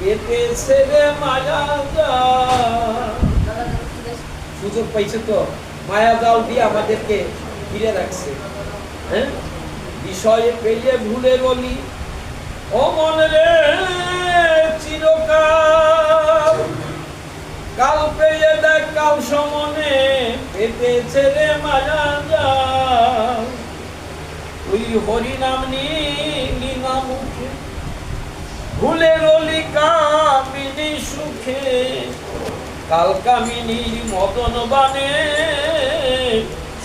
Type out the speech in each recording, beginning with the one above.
পেতেছে রে মায়া জাল। সুযোগ পাইছে তো, মায়া জাল দিয়ে আমাদেরকে ঘিরে রাখছে। হ্যাঁ, বিষয়ে পেয়ে ভুলে বলি ও মন রে চিরকাল, কাল পেয়ে দেখ কাল সমনে পেতেছে রে মায়া জাল। ওই হরি নাম নিলি না মুখে, ভুলে রলি কামিনী সুখে, কাল কামিনীর মদন বানে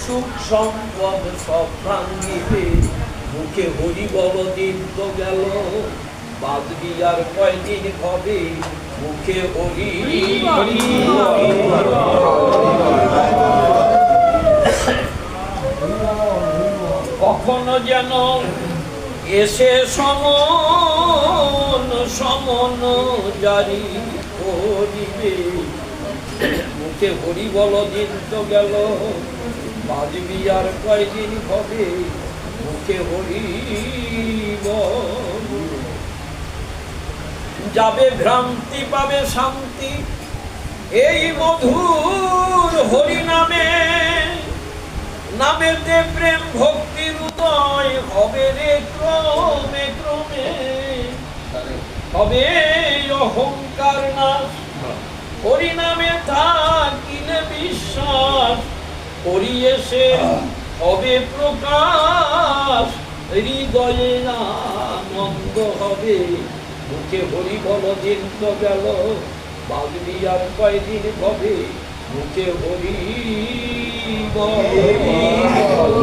সুখ সম্পদ সব ভাঙ্গিবে। মুখে হরি বল দিন তো গেল, বাজবি আর কয়দিন হবে। মুখে হরি হরি কখনো যেন এসে সমন সমন জারি করিবে। মুখে হরি বল দিন তো গেল, বাজবি আর কয়দিন হবে। মুখে হরি বল, যাবে ভ্রান্তি পাবে শান্তি এই মধুর হরি নামে। নামেতে প্রেম ভক্তির উদয় হবে রে ক্রমে ক্রমে। হবে অহংকার নাশ হরি নামে থাকিলে বিশ্বাস। হরি এসে হবে প্রকাশ, হৃদয়ে আনন্দ হবে। মুখে হরি বল দিন তো গেল, বাজবি আর কয়দিন হবে। মুখে হরি বল।